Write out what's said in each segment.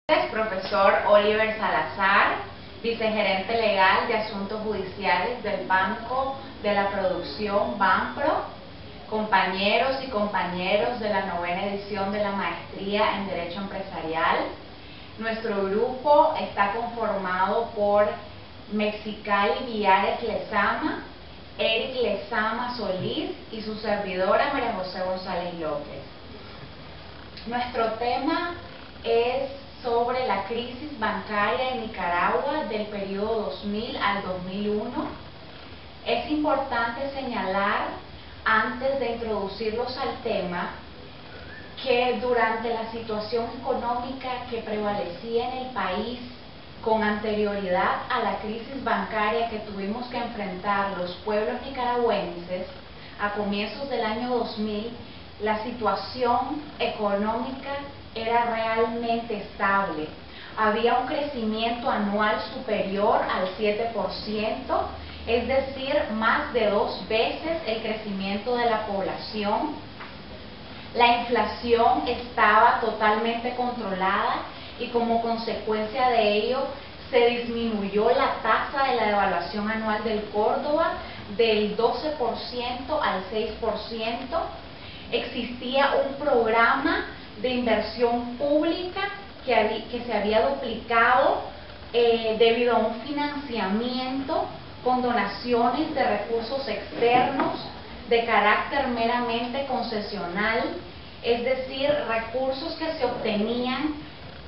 Profesor Oliver Salazar, vicegerente legal de Asuntos Judiciales del Banco de la Producción Banpro, compañeros y compañeros de la 9ª edición de la Maestría en Derecho Empresarial. Nuestro grupo está conformado por Mexicali Villares Lezama, Eric Lezama Solís y su servidora María José González López. Nuestro tema es sobre la crisis bancaria en Nicaragua del periodo 2000 al 2001. Es importante señalar, antes de introducirlos al tema, que durante la situación económica que prevalecía en el país con anterioridad a la crisis bancaria que tuvimos que enfrentar los pueblos nicaragüenses a comienzos del año 2000, la situación económica era realmente estable. Había un crecimiento anual superior al 7%, es decir, más de 2 veces el crecimiento de la población. La inflación estaba totalmente controlada y como consecuencia de ello se disminuyó la tasa de la devaluación anual del Córdoba del 12% al 6%. Existía un programa de inversión pública que se había duplicado debido a un financiamiento con donaciones de recursos externos de carácter meramente concesional, es decir, recursos que se obtenían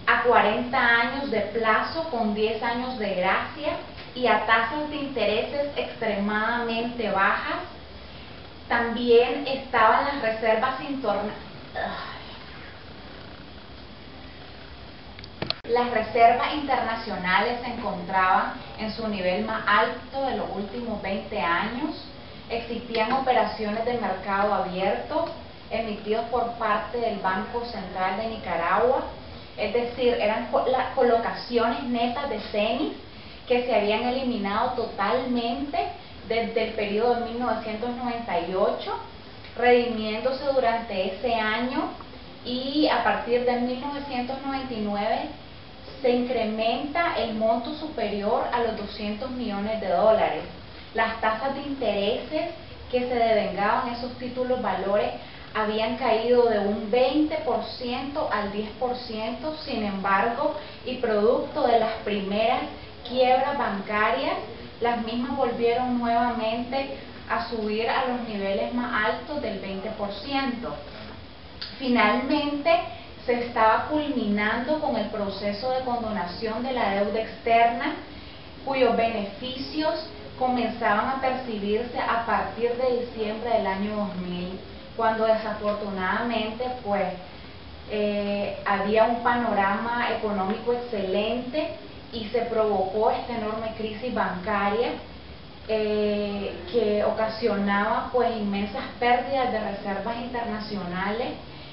a 40 años de plazo con 10 años de gracia y a tasas de intereses extremadamente bajas. También estaban las reservas Las reservas internacionales se encontraban en su nivel más alto de los últimos 20 años. Existían operaciones de mercado abierto emitidos por parte del Banco Central de Nicaragua, es decir, eran las colocaciones netas de CENIS que se habían eliminado totalmente desde el periodo de 1998, redimiéndose durante ese año, y a partir de 1999 se incrementa el monto superior a los $200 millones. Las tasas de intereses que se devengaban esos títulos valores habían caído de un 20% al 10%, sin embargo, y producto de las primeras quiebras bancarias, las mismas volvieron nuevamente a subir a los niveles más altos del 20%. Finalmente, se estaba culminando con el proceso de condonación de la deuda externa, cuyos beneficios comenzaban a percibirse a partir de diciembre del año 2000, cuando desafortunadamente había un panorama económico excelente y se provocó esta enorme crisis bancaria que ocasionaba inmensas pérdidas de reservas internacionales,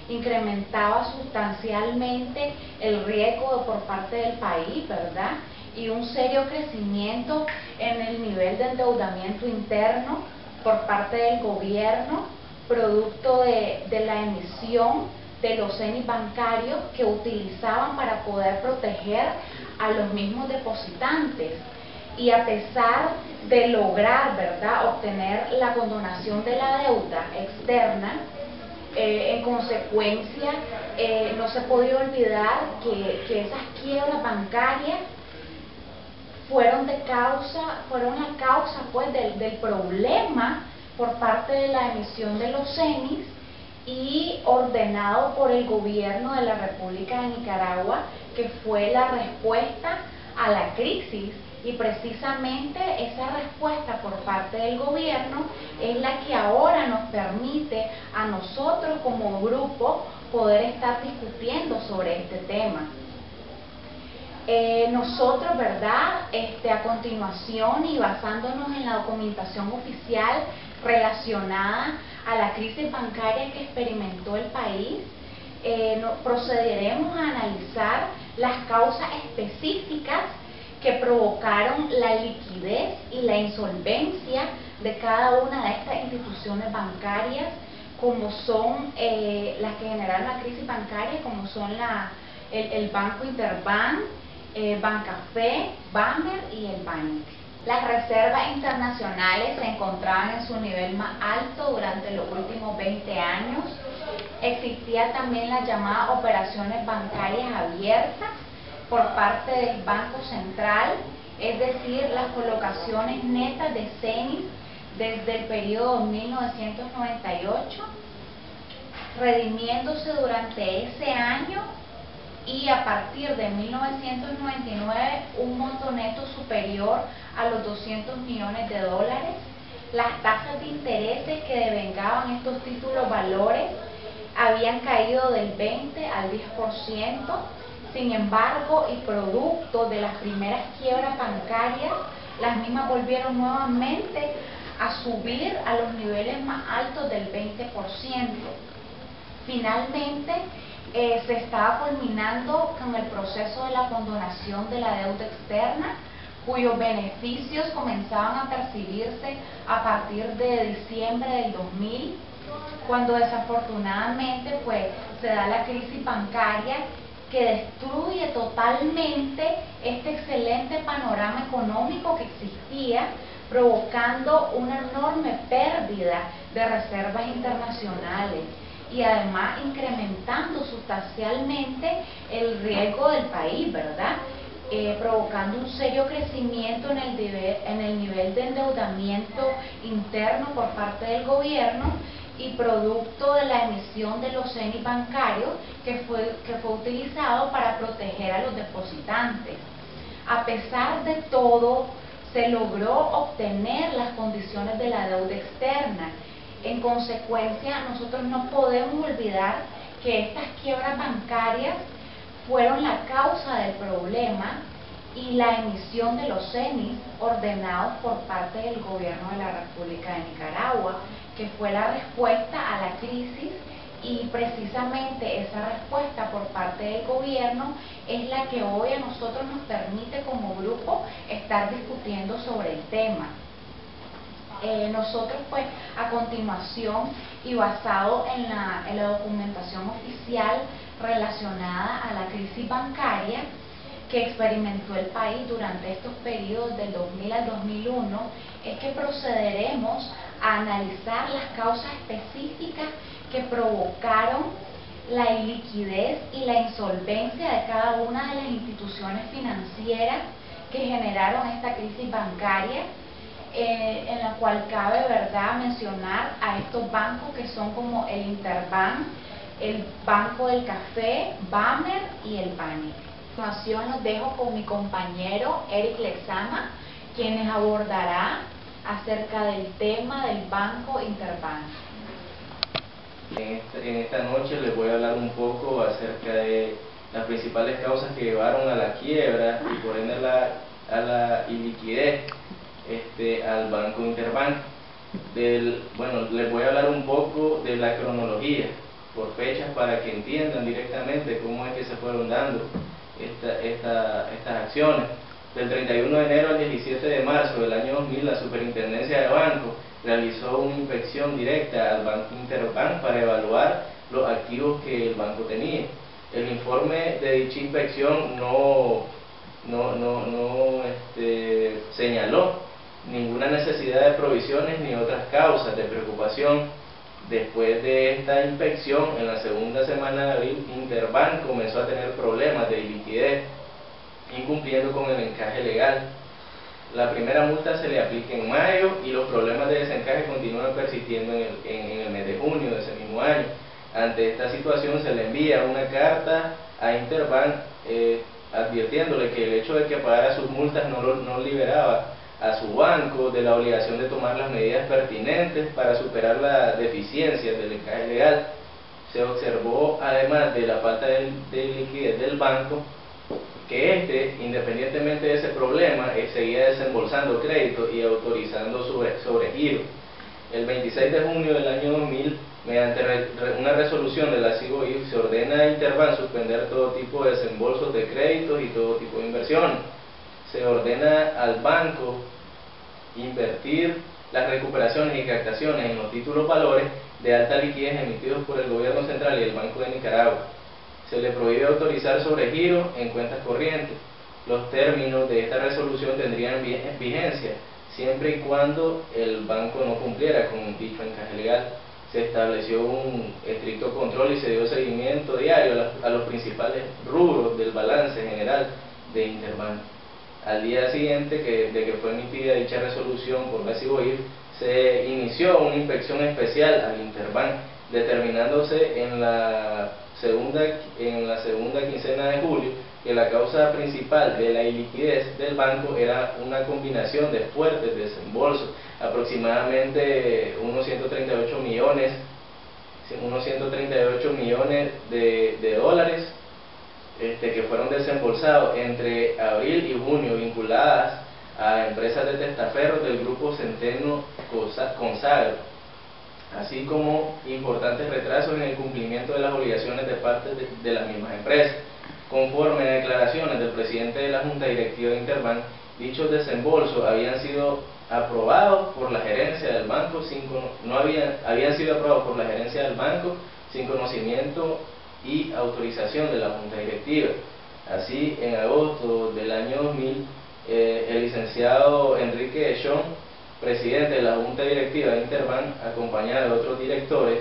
incrementaba sustancialmente el riesgo por parte del país, ¿verdad? Y un serio crecimiento en el nivel de endeudamiento interno por parte del gobierno, producto de la emisión de los CENIS bancarios que utilizaban para poder proteger a los mismos depositantes. Y a pesar de lograr, ¿verdad?, obtener la condonación de la deuda externa, en consecuencia, no se podía olvidar que esas quiebras bancarias fueron la causa del problema por parte de la emisión de los CENIS, y ordenado por el gobierno de la República de Nicaragua, que fue la respuesta a la crisis. Y precisamente esa respuesta por parte del gobierno es la que ahora nos permite a nosotros como grupo poder estar discutiendo sobre este tema. Nosotros, ¿verdad?, a continuación y basándonos en la documentación oficial relacionada a la crisis bancaria que experimentó el país, procederemos a analizar las causas específicas que provocaron la liquidez y la insolvencia de cada una de estas instituciones bancarias, como son las que generaron la crisis bancaria, como son el Banco Interbank, Bancafé, Bamer y el BANC. Las reservas internacionales se encontraban en su nivel más alto durante los últimos 20 años. Existía también las llamadas operaciones bancarias abiertas por parte del Banco Central, es decir, las colocaciones netas de CENI desde el periodo 1998, redimiéndose durante ese año y a partir de 1999 un monto neto superior a los 200 millones de dólares. Las tasas de intereses que devengaban estos títulos valores habían caído del 20 al 10%. Sin embargo, y producto de las primeras quiebras bancarias, las mismas volvieron nuevamente a subir a los niveles más altos del 20%. Finalmente, se estaba culminando con el proceso de la condonación de la deuda externa, cuyos beneficios comenzaban a percibirse a partir de diciembre del 2000, cuando desafortunadamente se da la crisis bancaria que destruye totalmente este excelente panorama económico que existía, provocando una enorme pérdida de reservas internacionales y además incrementando sustancialmente el riesgo del país, ¿verdad? Provocando un serio crecimiento en el nivel de endeudamiento interno por parte del gobierno y producto de la emisión de los CENI bancarios que fue utilizado para proteger a los depositantes. A pesar de todo, se logró obtener las condiciones de la deuda externa. En consecuencia, nosotros no podemos olvidar que estas quiebras bancarias fueron la causa del problema y la emisión de los CENI ordenados por parte del gobierno de la República de Nicaragua, que fue la respuesta a la crisis, y precisamente esa respuesta por parte del gobierno es la que hoy a nosotros nos permite como grupo estar discutiendo sobre el tema. Nosotros pues a continuación y basado en la documentación oficial relacionada a la crisis bancaria que experimentó el país durante estos periodos del 2000 al 2001, es que procederemos a analizar las causas específicas que provocaron la iliquidez y la insolvencia de cada una de las instituciones financieras que generaron esta crisis bancaria, en la cual cabe, ¿verdad?, mencionar a estos bancos que son como el Interbank, el Banco del Café, Bamer y el BANC. A continuación los dejo con mi compañero Eric Lezama, quien abordará acerca del tema del Banco Interbank. En esta noche les voy a hablar un poco acerca de las principales causas que llevaron a la quiebra y por ende a la iliquidez al Banco Interbank. Bueno, les voy a hablar un poco de la cronología por fechas para que entiendan directamente cómo es que se fueron dando estas acciones. Del 31 de enero al 17 de marzo del año 2000, la Superintendencia de Bancos realizó una inspección directa al Banco Interbank para evaluar los activos que el banco tenía. El informe de dicha inspección no señaló ninguna necesidad de provisiones ni otras causas de preocupación. Después de esta inspección, en la segunda semana de abril, Interbank comenzó a tener problemas de liquidez, incumpliendo con el encaje legal. La primera multa se le aplica en mayo y los problemas de desencaje continúan persistiendo en el mes de junio de ese mismo año. Ante esta situación se le envía una carta a Interbank advirtiéndole que el hecho de que pagara sus multas no liberaba a su banco de la obligación de tomar las medidas pertinentes para superar las deficiencias del encaje legal. Se observó, además de la falta de liquidez del banco, que independientemente de ese problema, seguía desembolsando crédito y autorizando sobregiro. El 26 de junio del año 2000, mediante una resolución de la CIBOIF, se ordena a Interbank suspender todo tipo de desembolsos de créditos y todo tipo de inversiones. Se ordena al banco invertir las recuperaciones y captaciones en los títulos valores de alta liquidez emitidos por el gobierno central y el Banco de Nicaragua. Se le prohíbe autorizar sobregiro en cuentas corrientes. Los términos de esta resolución tendrían vigencia siempre y cuando el banco no cumpliera con dicho encaje legal. Se estableció un estricto control y se dio seguimiento diario a los principales rubros del balance general de Interbank. Al día siguiente de que fue emitida dicha resolución por la CIBOIF, se inició una inspección especial al Interbank, determinándose en la segunda quincena de julio que la causa principal de la iliquidez del banco era una combinación de fuertes desembolsos, aproximadamente unos 138 millones de dólares que fueron desembolsados entre abril y junio, vinculadas a empresas de testaferros del grupo Centeno Consagro, así como importantes retrasos en el cumplimiento de las obligaciones de parte de las mismas empresas. Conforme a declaraciones del presidente de la Junta Directiva de Interbank, dichos desembolsos habían sido aprobados por la gerencia del banco habían sido aprobados por la gerencia del banco sin conocimiento y autorización de la Junta Directiva. Así, en agosto del año 2000, el licenciado Enrique Echón, presidente de la Junta Directiva de Interbank, acompañado de otros directores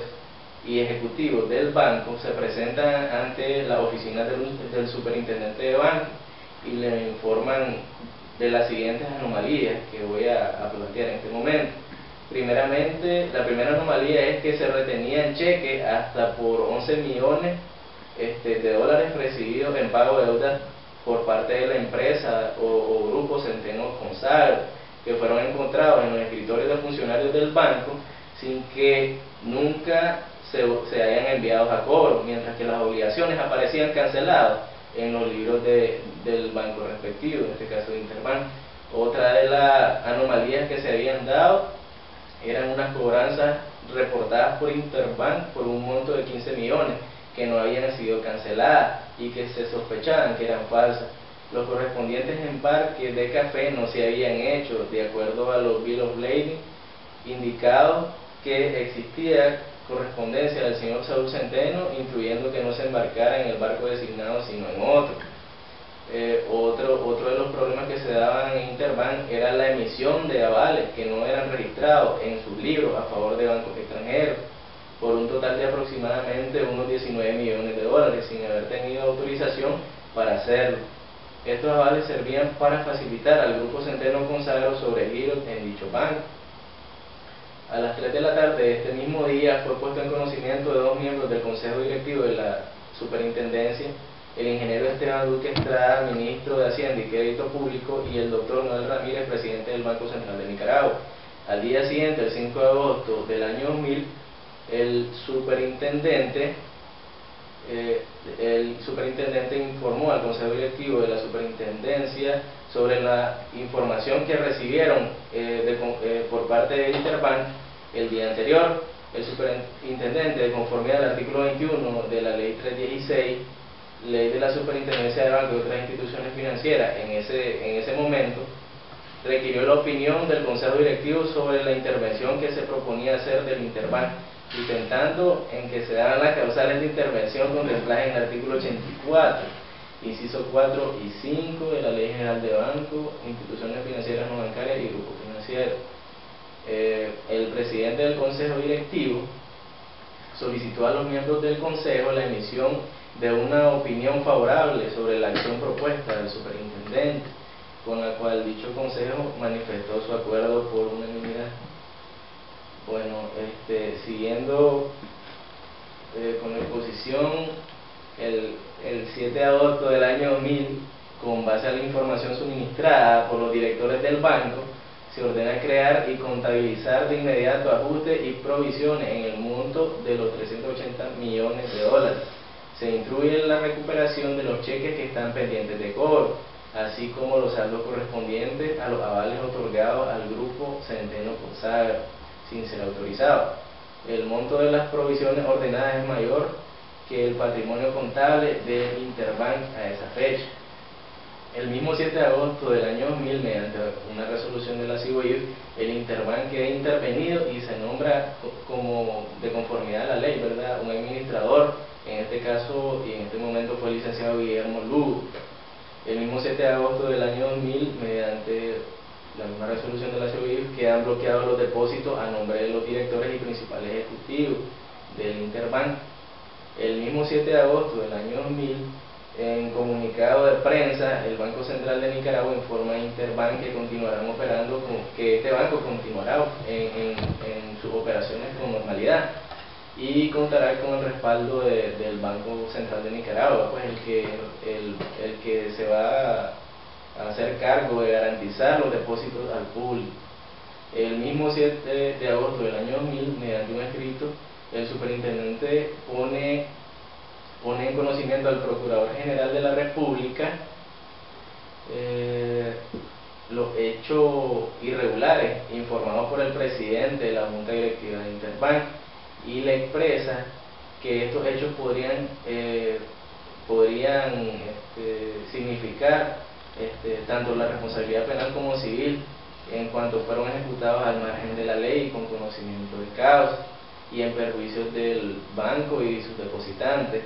y ejecutivos del banco, se presentan ante la oficina del superintendente de banco y le informan de las siguientes anomalías que voy a plantear en este momento. Primeramente, la primera anomalía es que se retenían cheques hasta por 11 millones de dólares recibidos en pago de deudas por parte de la empresa o grupo Centeno Consagro, que fueron encontrados en los escritorios de funcionarios del banco sin que nunca se hayan enviado a cobro, mientras que las obligaciones aparecían canceladas en los libros del banco respectivo, en este caso de Interbank. Otra de las anomalías que se habían dado eran unas cobranzas reportadas por Interbank por un monto de 15 millones que no habían sido canceladas y que se sospechaban que eran falsas. Los correspondientes embarques de café no se habían hecho de acuerdo a los Bill of Lading indicados que existía correspondencia del señor Saúl Centeno, incluyendo que no se embarcara en el barco designado sino en otro. Otro de los problemas que se daban en Interbank era la emisión de avales que no eran registrados en sus libros a favor de bancos extranjeros, por un total de aproximadamente unos 19 millones de dólares, sin haber tenido autorización para hacerlo. Estos avales servían para facilitar al grupo Centeno Consagro sobregiros en dicho banco. A las 3 de la tarde de este mismo día fue puesto en conocimiento de dos miembros del Consejo Directivo de la Superintendencia, el ingeniero Esteban Duque Estrada, ministro de Hacienda y Crédito Público, y el doctor Noel Ramírez, presidente del Banco Central de Nicaragua. Al día siguiente, el 5 de agosto del año 2000, el superintendente informó al Consejo Directivo de la Superintendencia sobre la información que recibieron por parte de Interbank el día anterior. El superintendente, de conformidad al artículo 21 de la Ley 316, Ley de la Superintendencia de Bancos y otras instituciones financieras, en ese momento, requirió la opinión del Consejo Directivo sobre la intervención que se proponía hacer del Interbank, intentando en que se daran las causales de intervención contempladas en el artículo 84, inciso 4 y 5 de la Ley General de Bancos, instituciones financieras no bancarias y grupos financieros. El presidente del Consejo Directivo solicitó a los miembros del Consejo la emisión de una opinión favorable sobre la acción propuesta del superintendente, con la cual dicho Consejo manifestó su acuerdo por unanimidad. Bueno, siguiendo con la exposición, el 7 de agosto del año 2000, con base a la información suministrada por los directores del banco, se ordena crear y contabilizar de inmediato ajustes y provisiones en el monto de los 380 millones de dólares. Se instruye la recuperación de los cheques que están pendientes de cobro, así como los saldos correspondientes a los avales otorgados al grupo Centeno Consagro, sin ser autorizado. El monto de las provisiones ordenadas es mayor que el patrimonio contable de Interbank a esa fecha. El mismo 7 de agosto del año 2000, mediante una resolución de la CIBOIF, el Interbank queda intervenido y se nombra como de conformidad a la ley, ¿verdad?, un administrador, en este caso y en este momento el licenciado Guillermo Lugo. El mismo 7 de agosto del año 2000, mediante la misma resolución de la COIF, quedan bloqueados los depósitos a nombre de los directores y principales ejecutivos del Interbank. El mismo 7 de agosto del año 2000, en comunicado de prensa, el Banco Central de Nicaragua informa a Interbank que continuarán operando, que este banco continuará en sus operaciones con normalidad y contará con el respaldo del Banco Central de Nicaragua, pues el que se va a hacer cargo de garantizar los depósitos al público. El mismo 7 de agosto del año 2000, mediante un escrito, el superintendente pone en conocimiento al Procurador General de la República los hechos irregulares informados por el presidente de la Junta Directiva de Interbank, y le expresa que estos hechos podrían significar tanto la responsabilidad penal como civil en cuanto fueron ejecutados al margen de la ley y con conocimiento de causa y en perjuicio del banco y sus depositantes.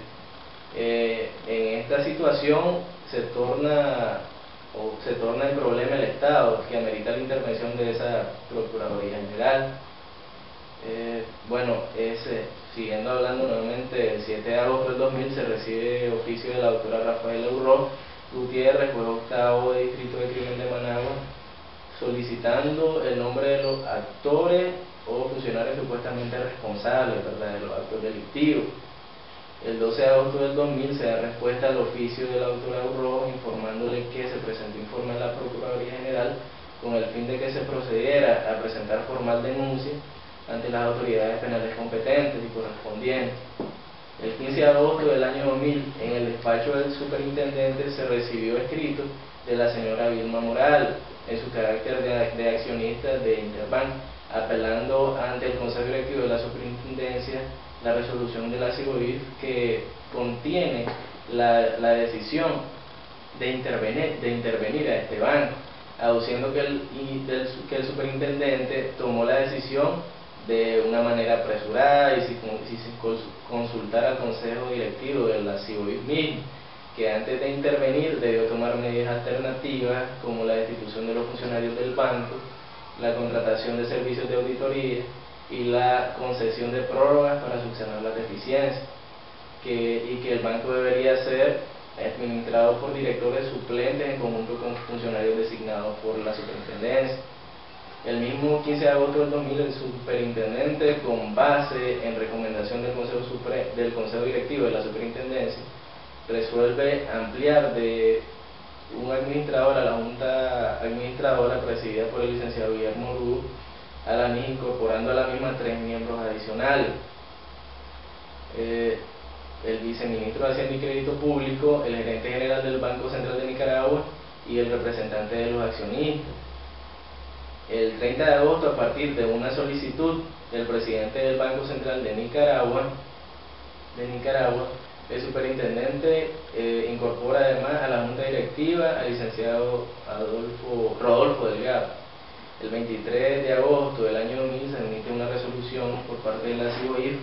En esta situación se torna en problema el Estado, que amerita la intervención de esa Procuraduría General. Siguiendo hablando nuevamente, el 7 de agosto del 2000 se recibe oficio de la doctora Rafaela Urroz Gutiérrez, juez octavo de Distrito de Crimen de Managua, solicitando el nombre de los actores o funcionarios supuestamente responsables, ¿verdad?, de los actos delictivos. El 12 de agosto del 2000 se da respuesta al oficio de la doctora Urroz informándole que se presentó informe a la Procuraduría General con el fin de que se procediera a presentar formal denuncia ante las autoridades penales competentes y correspondientes. El 15 de agosto del año 2000, en el despacho del superintendente se recibió escrito de la señora Vilma Morales, en su carácter de accionista de Interbank, apelando ante el Consejo Directivo de la Superintendencia la resolución de la CIBOIF que contiene la decisión de intervenir a este banco, aduciendo que el superintendente tomó la decisión de una manera apresurada y sin consultar al Consejo Directivo de la CIBOIF mismo, que antes de intervenir debió tomar medidas alternativas como la destitución de los funcionarios del banco, la contratación de servicios de auditoría y la concesión de prórrogas para subsanar las deficiencias, y que el banco debería ser administrado por directores suplentes en conjunto con funcionarios designados por la superintendencia. El mismo 15 de agosto del 2000, el superintendente, con base en recomendación del Consejo Directivo de la Superintendencia, resuelve ampliar de un administrador a la Junta Administradora presidida por el licenciado Guillermo Lugo a la misma, incorporando a la misma 3 miembros adicionales: el viceministro de Hacienda y Crédito Público, el gerente general del Banco Central de Nicaragua y el representante de los accionistas. El 30 de agosto, a partir de una solicitud del presidente del Banco Central de Nicaragua, el superintendente incorpora además a la Junta Directiva al licenciado Rodolfo Delgado. El 23 de agosto del año 2000 se emite una resolución por parte de la CIBOIF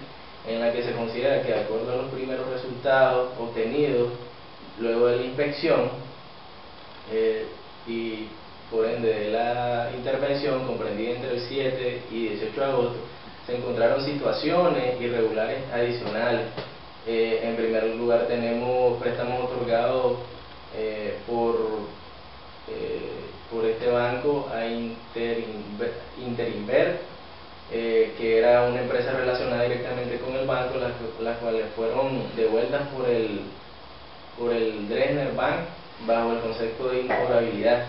en la que se considera que, de acuerdo a los primeros resultados obtenidos luego de la inspección y por ende de la intervención comprendida entre el 7 y 18 de agosto, se encontraron situaciones irregulares adicionales. En primer lugar, tenemos préstamos otorgados por este banco a Interinver, que era una empresa relacionada directamente con el banco, las cuales fueron devueltas por el Dresdner Bank bajo el concepto de incobrabilidad.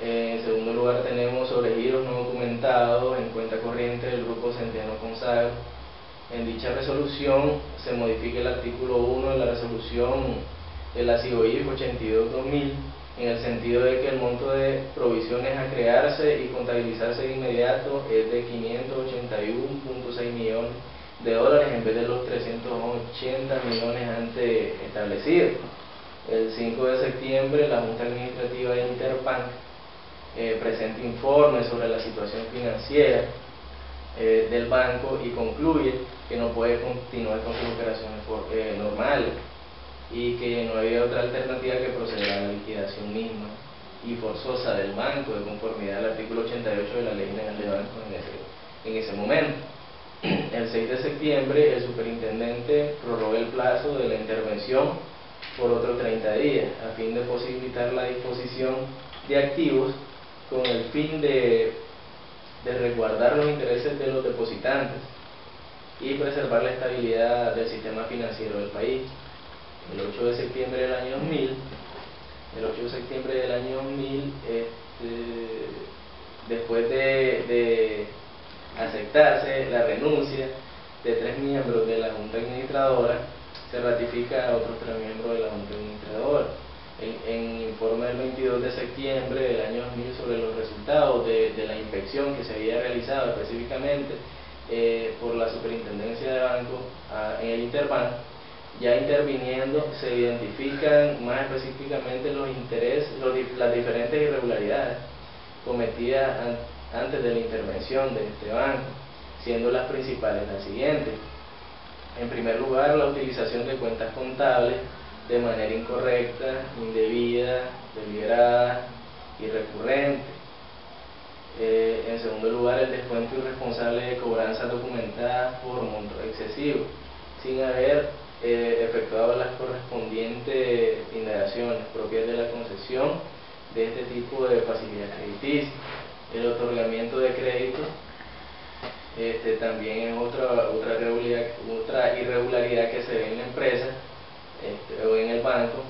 En segundo lugar, tenemos sobregiros no documentados en cuenta corriente del Grupo Centeno Consagro. En dicha resolución se modifica el artículo 1 de la resolución de la CIBOIF 82-2000 en el sentido de que el monto de provisiones a crearse y contabilizarse de inmediato es de 581.6 millones de dólares en vez de los 380 millones antes establecidos. El 5 de septiembre, la Junta Administrativa de Interbank presenta informes sobre la situación financiera del banco y concluye que no puede continuar con sus operaciones normales. y que no había otra alternativa que proceder a la liquidación misma y forzosa del banco de conformidad al artículo 88 de la Ley General de Bancos en ese momento. El 6 de septiembre el superintendente prorrogó el plazo de la intervención por otros 30 días a fin de posibilitar la disposición de activos con el fin de resguardar los intereses de los depositantes y preservar la estabilidad del sistema financiero del país. El 8 de septiembre del año 2000, después de aceptarse la renuncia de 3 miembros de la Junta Administradora, se ratifica a otros 3 miembros de la Junta Administradora. En informe del 22 de septiembre del año 2000 sobre los resultados de la inspección que se había realizado específicamente por la Superintendencia de Bancos en el Interbank, ya interviniendo se identifican más específicamente los intereses, las diferentes irregularidades cometidas antes de la intervención de este banco, siendo las principales las siguientes. En primer lugar, la utilización de cuentas contables de manera incorrecta, indebida, deliberada y recurrente. En segundo lugar, el descuento irresponsable de cobranzas documentadas por monto excesivo, sin haber efectuado las correspondientes indagaciones propias de la concesión de este tipo de facilidad crediticia. El otorgamiento de crédito también es otra irregularidad que se ve en la empresa o en el banco,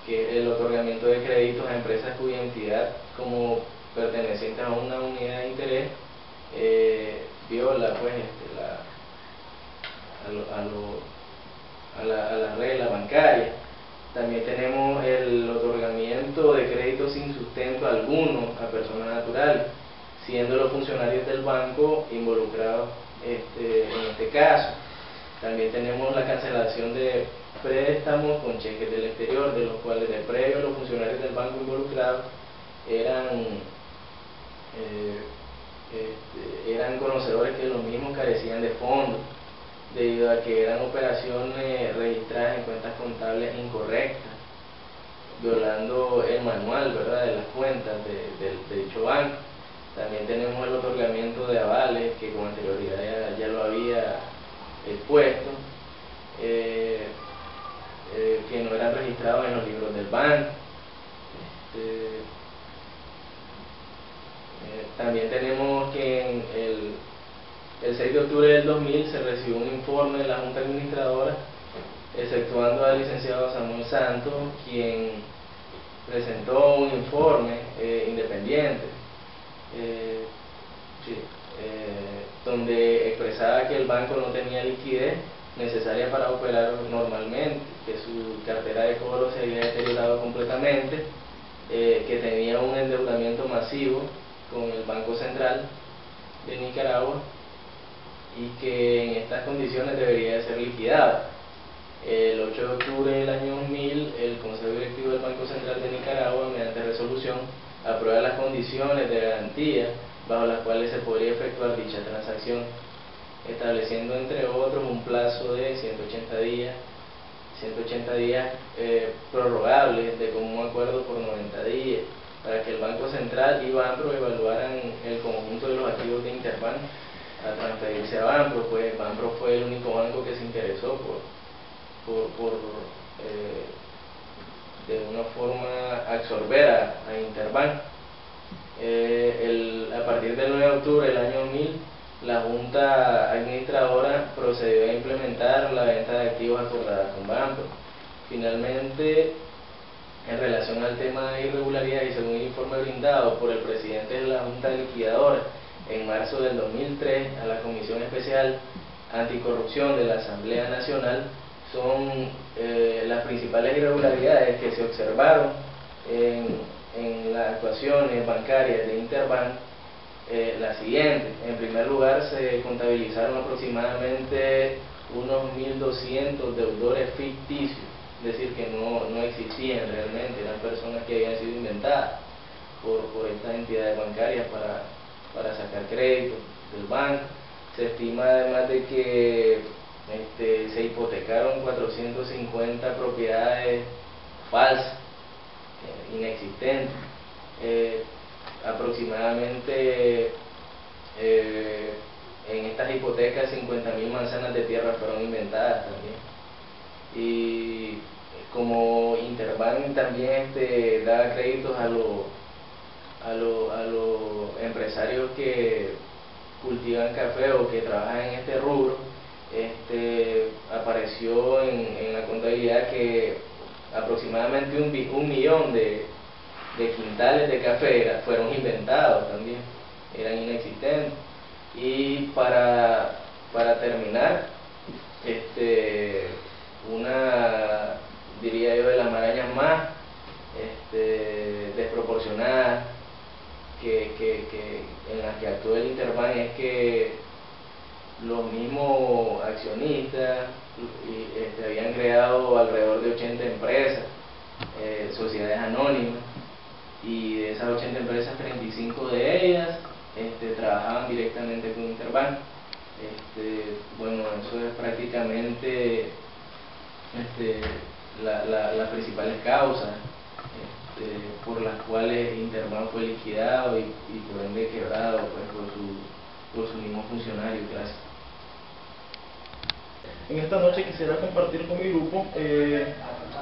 que es el otorgamiento de créditos a empresas cuya entidad como pertenecientes a una unidad de interés viola pues a la regla bancaria. También tenemos el otorgamiento de créditos sin sustento alguno a personas naturales, siendo los funcionarios del banco involucrados en este caso. También tenemos la cancelación de préstamos con cheques del exterior, de los cuales de previo los funcionarios del banco involucrados eran conocedores que los mismos carecían de fondos, debido a que eran operaciones registradas en cuentas contables incorrectas, violando el manual, ¿verdad?, de las cuentas de dicho banco. También tenemos el otorgamiento de avales, que con anterioridad ya lo había expuesto, que no eran registrados en los libros del banco. También tenemos que en el 6 de octubre del 2000 se recibió un informe de la Junta Administradora, exceptuando al licenciado Samuel Santos, quien presentó un informe independiente, donde expresaba que el banco no tenía liquidez necesaria para operar normalmente, que su cartera de cobro se había deteriorado completamente, que tenía un endeudamiento masivo con el Banco Central de Nicaragua y que en estas condiciones debería de ser liquidado. El 8 de octubre del año 2000, el Consejo Directivo del Banco Central de Nicaragua, mediante resolución, aprueba las condiciones de garantía bajo las cuales se podría efectuar dicha transacción, estableciendo entre otros un plazo de 180 días prorrogables de común acuerdo por 90 días, para que el Banco Central y Banpro evaluaran el conjunto de los activos de Interbank a transferirse a Banpro, pues Banpro fue el único banco que se interesó de una forma absorber a Interbank. A partir del 9 de octubre del año 2000, la Junta Administradora procedió a implementar la venta de activos acordada con Banpro. Finalmente, en relación al tema de irregularidad y según el informe brindado por el presidente de la Junta Liquidadora en marzo del 2003 a la Comisión Especial Anticorrupción de la Asamblea Nacional, son las principales irregularidades que se observaron en las actuaciones bancarias de Interbank, las siguientes. En primer lugar, se contabilizaron aproximadamente unos 1.200 deudores ficticios, es decir, que no existían realmente, eran personas que habían sido inventadas por estas entidades bancarias para sacar crédito del banco. Se estima además de que se hipotecaron 450 propiedades falsas, inexistentes. Aproximadamente en estas hipotecas 50.000 manzanas de tierra fueron inventadas también. Y como Interbank también da créditos a los empresarios que cultivan café o que trabajan en este rubro, apareció en la contabilidad que aproximadamente un millón de quintales de café fueron inventados también, eran inexistentes. Y para terminar, una, diría yo, de las marañas más desproporcionadas en las que actuó el Interbank es que los mismos accionistas habían creado alrededor de 80 empresas, sociedades anónimas, y de esas 80 empresas, 35 de ellas trabajaban directamente con Interbank. Bueno, eso es prácticamente las principales causas por las cuales Interbank fue liquidado y por ende quebrado, pues, por su mismo funcionario. Gracias. En esta noche quisiera compartir con mi grupo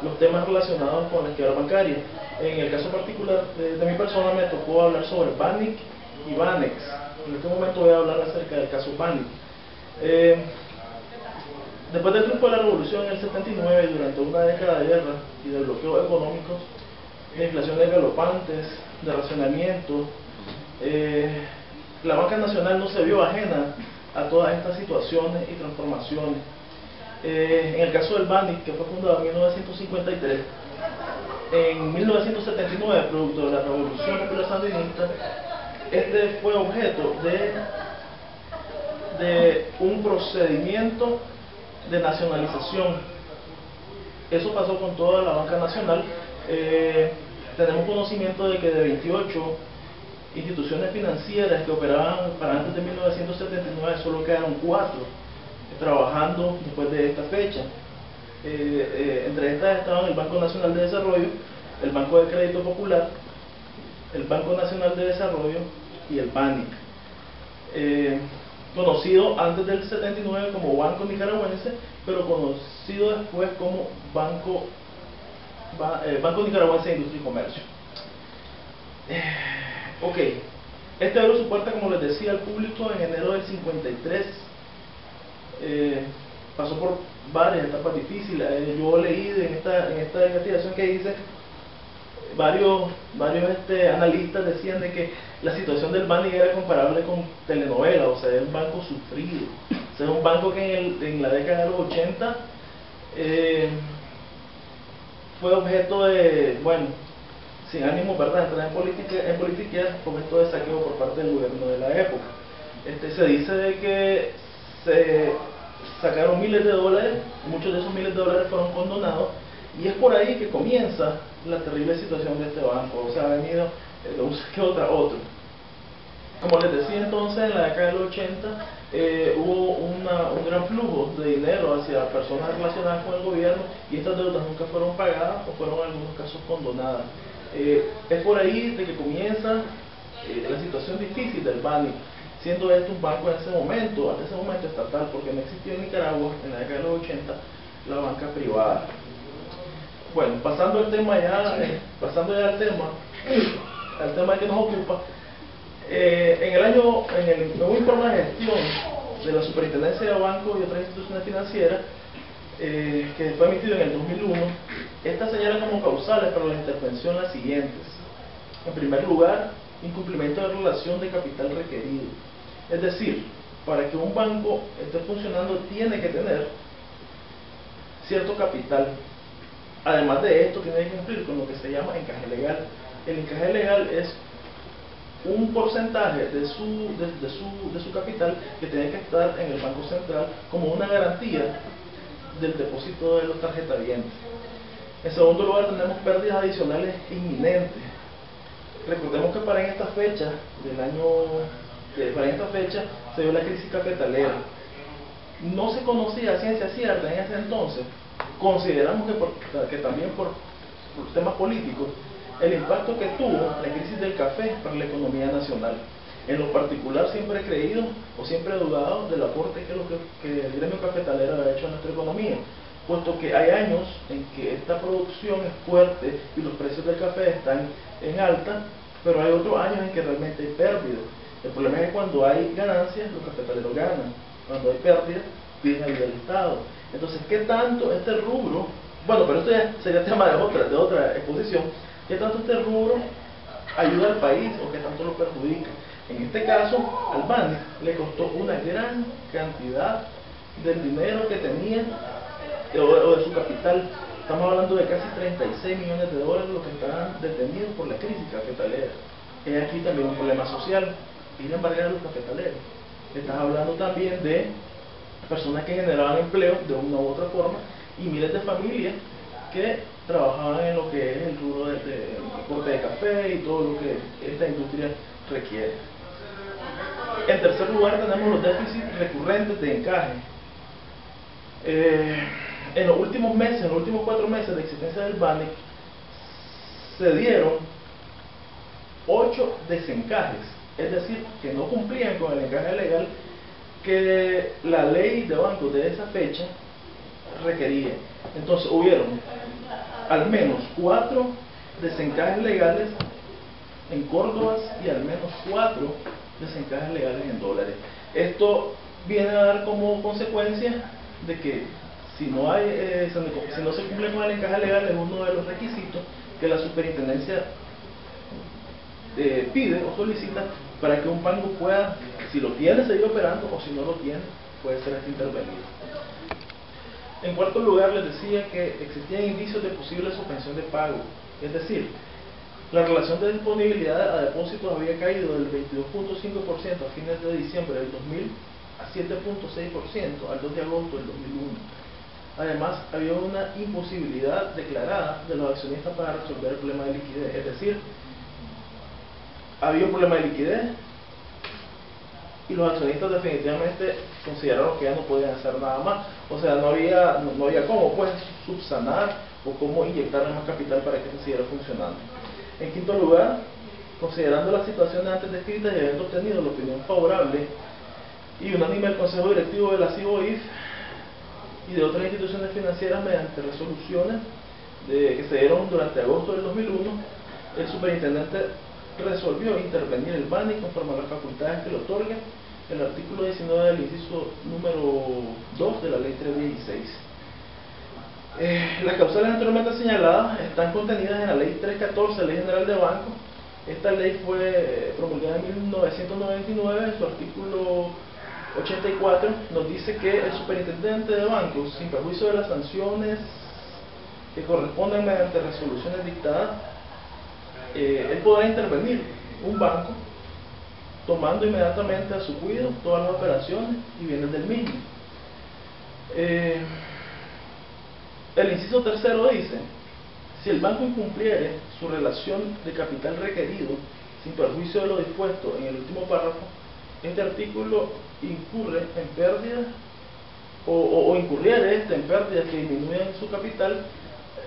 los temas relacionados con la quiebra bancaria. En el caso particular de mi persona me tocó hablar sobre Bannick y Banex. En este momento voy a hablar acerca del caso Bannick. Después del triunfo de la revolución en el 79, durante una década de guerra y de bloqueos económicos, de inflaciones galopantes, de racionamiento, la banca nacional no se vio ajena a todas estas situaciones y transformaciones. En el caso del Bannick, que fue fundado en 1953, en 1979, producto de la Revolución Popular Sandinista, fue objeto de un procedimiento de nacionalización. Eso pasó con toda la banca nacional. Tenemos conocimiento de que de 28 instituciones financieras que operaban para antes de 1979, solo quedaron 4 trabajando después de esta fecha. Entre estas estaban el Banco Nacional de Desarrollo, el Banco de Crédito Popular, el Banco Nacional de Desarrollo y el Bannick, conocido antes del 79 como Banco Nicaragüense, pero conocido después como Banco Nicaragüense de Industria y Comercio. Ok, abrió su puerta, como les decía, al público en enero del 53. Pasó por varias etapas difíciles. Yo leí en esta investigación que hice, varios analistas decían de que la situación del Bannick era comparable con telenovela, o sea, es un banco sufrido. O sea, es un banco que en la década de los 80 fue objeto de, bueno, sin ánimo, ¿verdad?, entrar en política, objeto de saqueo por parte del gobierno de la época. Se dice de que se sacaron miles de dólares, muchos de esos miles de dólares fueron condonados, y es por ahí que comienza la terrible situación de este banco. O sea, ha venido de un saqueo tras otro. Como les decía, entonces, en la década de los 80 hubo un gran flujo de dinero hacia personas relacionadas con el gobierno, y estas deudas nunca fueron pagadas o fueron en algunos casos condonadas. Es por ahí de que comienza la situación difícil del Bannick, siendo esto un banco en ese momento, hasta ese momento estatal, porque no existía en Nicaragua en la década de los 80 la banca privada. Bueno, pasando ya al tema que nos ocupa, en el nuevo informe de gestión de la Superintendencia de Bancos y otras instituciones financieras, que fue emitido en el 2001, esta señala como causales para la intervención las siguientes. En primer lugar, incumplimiento de relación de capital requerido. Es decir, para que un banco esté funcionando tiene que tener cierto capital. Además de esto, tiene que cumplir con lo que se llama encaje legal. El encaje legal es un porcentaje de su capital que tiene que estar en el Banco Central como una garantía del depósito de los tarjetavientes. En segundo lugar, tenemos pérdidas adicionales inminentes. Recordemos que para esta fecha se dio la crisis cafetalera. no se conocía a ciencia cierta en ese entonces, consideramos que también por temas políticos, el impacto que tuvo la crisis del café para la economía nacional. En lo particular siempre he creído o siempre he dudado del aporte que el gremio cafetalero ha hecho a nuestra economía, puesto que hay años en que esta producción es fuerte y los precios del café están en alta, pero hay otros años en que realmente hay pérdidas. El problema es que cuando hay ganancias, los cafetaleros ganan. Cuando hay pérdidas, piden ayuda del Estado. Entonces, ¿qué tanto este rubro, bueno, pero esto ya sería tema de otra exposición, qué tanto este rubro ayuda al país o qué tanto lo perjudica? En este caso, al BANIC le costó una gran cantidad del dinero que tenía o de su capital. Estamos hablando de casi 36 millones de dólares los que están detenidos por la crisis cafetalera. Es aquí también un problema social, ir a embargar a los cafetaleros. Estás hablando también de personas que generaban empleo de una u otra forma y miles de familias que trabajaban en lo que es el rubro de corte de café y todo lo que esta industria requiere. En tercer lugar tenemos los déficits recurrentes de encaje. En los últimos meses, en los últimos 4 meses de existencia del BANIC, se dieron 8 desencajes, es decir, que no cumplían con el encaje legal que la ley de bancos de esa fecha requería. Entonces hubieron al menos 4 desencajes legales en Córdoba y al menos 4 desencajes legales en dólares. Esto viene a dar como consecuencia de que si no se cumple con el encaje legal, es uno de los requisitos que la superintendencia pide o solicita para que un banco pueda, si lo tiene, seguir operando, o si no lo tiene, puede ser intervenido. En cuarto lugar, les decía que existían indicios de posible suspensión de pago, es decir, la relación de disponibilidad a depósitos había caído del 22.5% a fines de diciembre del 2000 a 7.6% al 2 de agosto del 2001. Además, había una imposibilidad declarada de los accionistas para resolver el problema de liquidez, es decir, había un problema de liquidez y los accionistas definitivamente consideraron que ya no podían hacer nada más. O sea, no había cómo pues subsanar o cómo inyectarle más capital para que se siguiera funcionando. En quinto lugar, considerando las situaciones antes descritas y habiendo obtenido la opinión favorable y unánime del Consejo Directivo de la CIBOIF y de otras instituciones financieras mediante resoluciones que se dieron durante agosto del 2001, el superintendente resolvió intervenir el BANIC conforme a las facultades que le otorga el artículo 19 del inciso número 2 de la ley 316. Las causales anteriormente señaladas están contenidas en la ley 314, Ley General de Bancos. Esta ley fue promulgada en 1999, en su artículo 84 nos dice que el superintendente de bancos, sin perjuicio de las sanciones que corresponden mediante resoluciones dictadas, él podrá intervenir un banco tomando inmediatamente a su cuidado todas las operaciones y bienes del mismo. El inciso tercero dice: si el banco incumpliere su relación de capital requerido sin perjuicio de lo dispuesto en el último párrafo, este artículo incurre en pérdidas o incurriere en pérdidas que disminuyen su capital,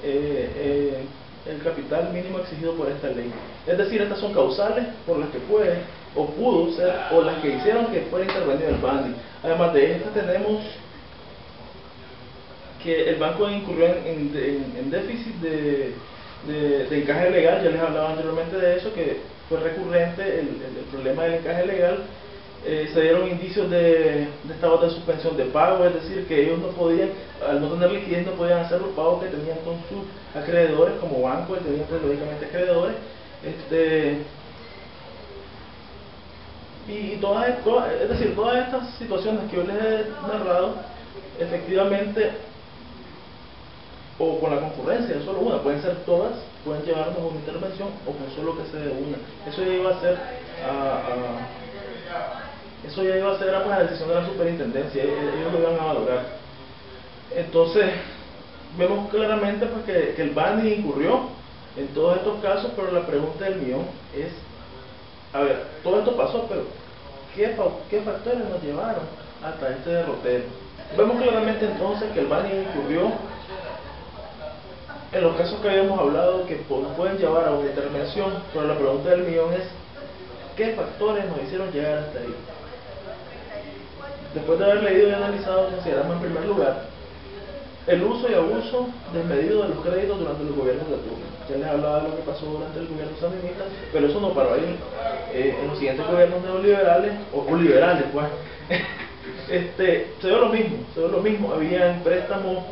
el capital mínimo exigido por esta ley. Es decir, estas son causales por las que puede o pudo ser, o las que hicieron que fuera intervenido el BANIC. Además de estas tenemos que el banco incurrió en déficit de encaje legal. Ya les hablaba anteriormente de eso, que fue recurrente el problema del encaje legal. Se dieron indicios de estados de suspensión de pago, es decir, que ellos no podían, al no tener liquidez, no podían hacer los pagos que tenían con sus acreedores, como bancos, que tenían periódicamente acreedores. Es decir, todas estas situaciones que yo les he narrado, efectivamente, o con la concurrencia de solo una, pueden ser todas, pueden llevarnos a una intervención, o con solo que sea de una. Eso ya iba a ser pues, la decisión de la superintendencia, ellos lo iban a valorar. Entonces, vemos claramente pues, que el BANIC incurrió en todos estos casos, pero la pregunta del millón es, a ver, todo esto pasó, pero ¿qué factores nos llevaron hasta este derrotero. Vemos claramente entonces que el Banning incurrió en los casos que habíamos hablado que pueden llevar a una intervención, pero la pregunta del millón es ¿qué factores nos hicieron llegar hasta ahí? Después de haber leído y analizado, consideramos en primer lugar el uso y abuso desmedido de los créditos durante los gobiernos de turno. Ya les hablaba de lo que pasó durante el gobierno sandinista, pero eso no paró ahí. En los siguientes gobiernos neoliberales, o liberales, pues, se dio lo mismo. Habían préstamos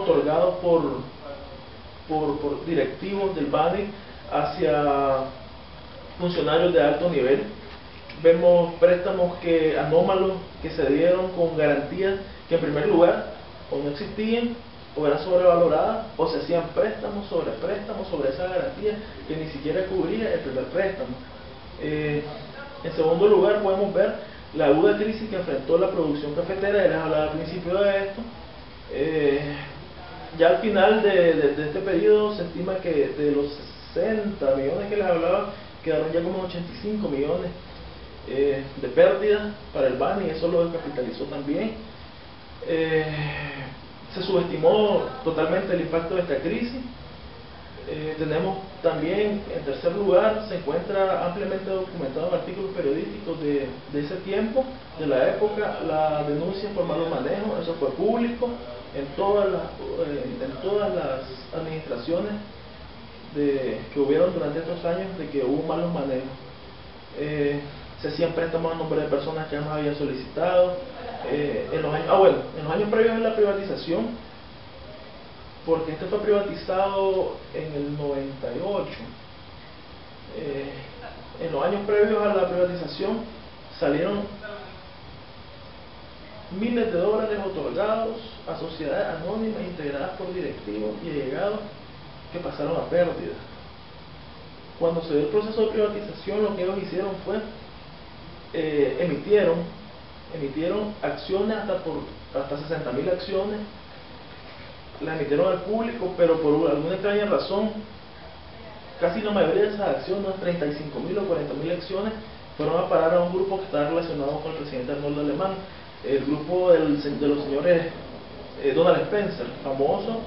otorgados por directivos del Banning hacia funcionarios de alto nivel. Vemos préstamos anómalos que se dieron con garantías que en primer lugar o no existían o eran sobrevaloradas, o se hacían préstamos sobre esa garantía que ni siquiera cubría el primer préstamo. En segundo lugar podemos ver la aguda crisis que enfrentó la producción cafetera. Ya les hablaba al principio de esto. Ya al final de este periodo se estima que de los 60 millones que les hablaba, quedaron ya como 85 millones de pérdidas para el Banning, y eso lo descapitalizó también. Se subestimó totalmente el impacto de esta crisis. Tenemos también, en tercer lugar, se encuentra ampliamente documentado en artículos periodísticos de ese tiempo, de la época, la denuncia por malos manejos. Eso fue público en todas las administraciones que hubieron durante estos años, de que hubo malos manejos. Se hacían préstamos a nombre de personas que ya no habían solicitado. En los años previos a la privatización, porque este fue privatizado en el 98, en los años previos a la privatización salieron miles de dólares otorgados a sociedades anónimas integradas por directivos y allegados que pasaron a pérdida. Cuando se dio el proceso de privatización, lo que ellos hicieron fue emitieron acciones hasta 60.000 acciones, las emitieron al público, pero por alguna extraña razón casi la mayoría de esas acciones, 35.000 o 40.000 acciones, fueron a parar a un grupo que está relacionado con el presidente Arnoldo Alemán, el grupo de los señores Donald Spencer, famosos.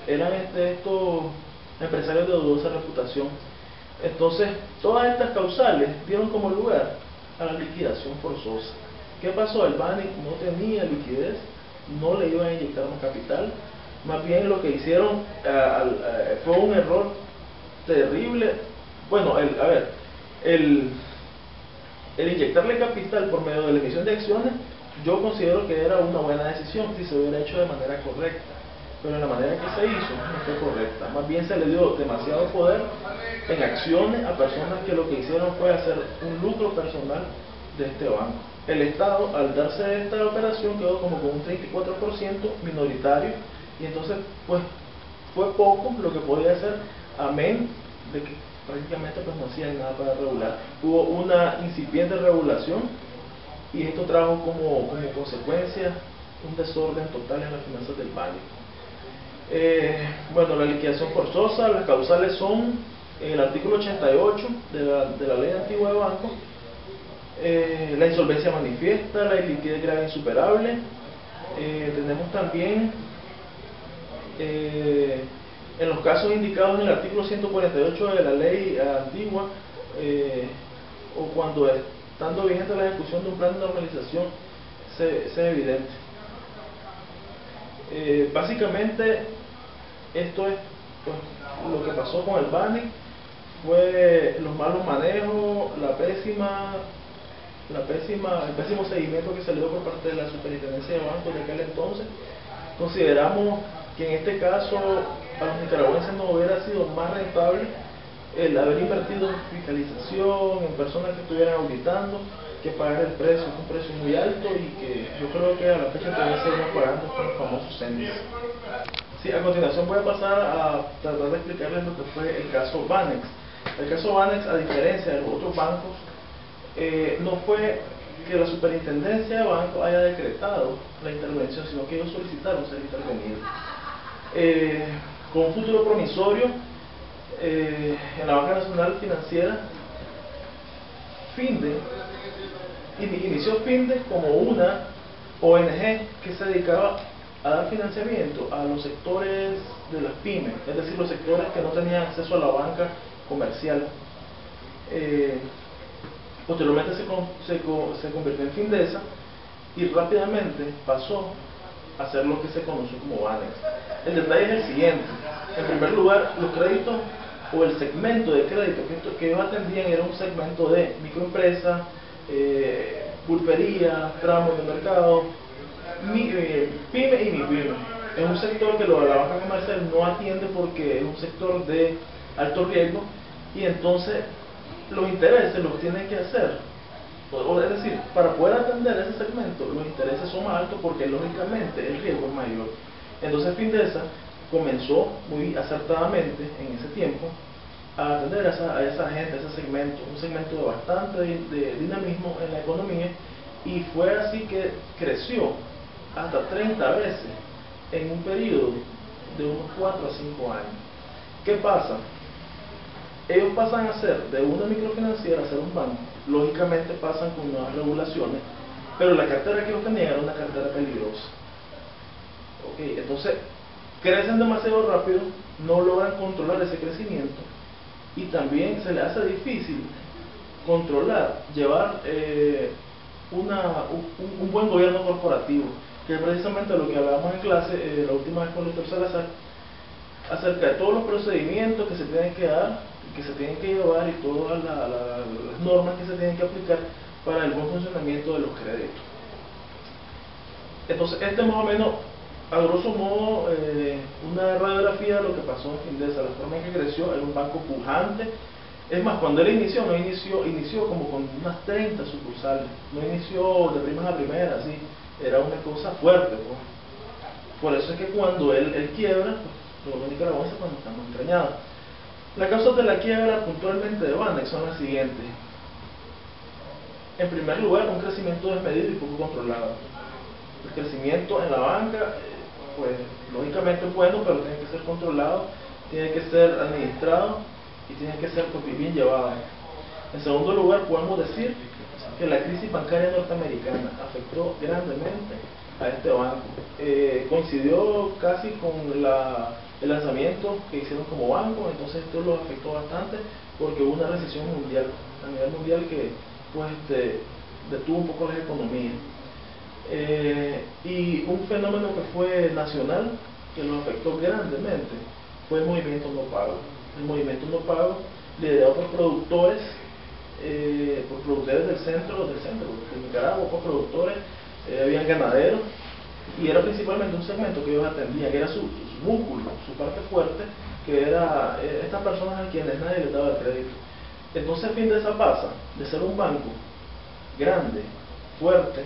Eran estos empresarios de dudosa reputación. Entonces, todas estas causales dieron como lugar a la liquidación forzosa. ¿Qué pasó? El Banning no tenía liquidez, no le iban a inyectar más capital. Más bien lo que hicieron fue un error terrible. Bueno, el inyectarle capital por medio de la emisión de acciones, yo considero que era una buena decisión si se hubiera hecho de manera correcta, pero la manera que se hizo no fue correcta. Más bien se le dio demasiado poder en acciones a personas que lo que hicieron fue hacer un lucro personal de este banco. El Estado, al darse esta operación, quedó como con un 34% minoritario, y entonces pues fue poco lo que podía hacer, amén de que prácticamente pues no hacían nada para regular. Hubo una incipiente regulación, y esto trajo como consecuencia un desorden total en las finanzas del Banning. Bueno, la liquidación forzosa, las causales son el artículo 88 de la ley antigua de bancos, la insolvencia manifiesta, la iliquidez grave e insuperable. Tenemos también en los casos indicados en el artículo 148 de la ley antigua, o cuando estando vigente la ejecución de un plan de normalización sea evidente. Básicamente esto es pues, lo que pasó con el Banning. Fue los malos manejos, el pésimo seguimiento que salió por parte de la Superintendencia de Bancos de aquel entonces. Consideramos que en este caso a los nicaragüenses no hubiera sido más rentable el haber invertido en fiscalización, en personas que estuvieran auditando, que pagar el precio. Es un precio muy alto y que yo creo que a la fecha todavía seguimos pagando con los famosos CENTES. Sí, a continuación voy a pasar a tratar de explicarles lo que fue el caso Banex. El caso Banex, a diferencia de los otros bancos, no fue que la Superintendencia de Bancos haya decretado la intervención, sino que ellos solicitaron ser intervenidos. Con un futuro promisorio en la Banca Nacional Financiera, FINDE inició Findes como una ONG que se dedicaba a dar financiamiento a los sectores de las pymes, es decir, los sectores que no tenían acceso a la banca comercial. Posteriormente se convirtió en Findesa y rápidamente pasó a ser lo que se conoció como Banex. El detalle es el siguiente: en primer lugar, los créditos o el segmento de crédito que ellos atendían era un segmento de microempresas, pulpería, tramos de mercado, pyme y mipyme. Es un sector que la banca comercial no atiende porque es un sector de alto riesgo, y entonces los intereses los tienen que hacer, es decir, para poder atender ese segmento los intereses son más altos porque lógicamente el riesgo es mayor. Entonces Findesa comenzó muy acertadamente en ese tiempo a atender a esa gente, a ese segmento, un segmento de bastante de dinamismo en la economía, y fue así que creció hasta 30 veces en un periodo de unos 4 a 5 años. ¿Qué pasa? Ellos pasan a ser de una microfinanciera a ser un banco. Lógicamente pasan con nuevas regulaciones, pero la cartera que ellos tenían era una cartera peligrosa. Entonces crecen demasiado rápido, no logran controlar ese crecimiento, y también se les hace difícil controlar, llevar un buen gobierno corporativo, que es precisamente lo que hablábamos en clase la última vez con el doctor Salazar, acerca de todos los procedimientos que se tienen que dar, que se tienen que llevar, y todas las normas que se tienen que aplicar para el buen funcionamiento de los créditos. Entonces, este más o menos, a grosso modo, una radiografía de lo que pasó en Findesa, la forma en que creció. Era un banco pujante. Es más, cuando él inició como con unas 30 sucursales, no inició de primas a primeras, así, era una cosa fuerte, pues. Por eso es que cuando él quiebra, pues, los nicaragüenses cuando están muy extrañados. Las causas de la quiebra puntualmente de Banex son las siguientes. En primer lugar, un crecimiento desmedido y poco controlado. El crecimiento en la banca, pues lógicamente es bueno, pero tiene que ser controlado, tiene que ser administrado y tiene que ser, pues, bien llevado. En segundo lugar, podemos decir que la crisis bancaria norteamericana afectó grandemente a este banco. Coincidió casi con el lanzamiento que hicieron como banco, entonces esto los afectó bastante porque hubo una recesión mundial, a nivel mundial, que pues detuvo un poco las economías. Y un fenómeno que fue nacional, que los afectó grandemente, fue el movimiento no pago. El movimiento no pago, liderado por productores del centro de Nicaragua, por productores, habían ganaderos, y era principalmente un segmento que ellos atendían, que era su músculo, su parte fuerte, que era estas personas a quienes nadie les daba el crédito. Entonces Findesa pasa de ser un banco grande, fuerte,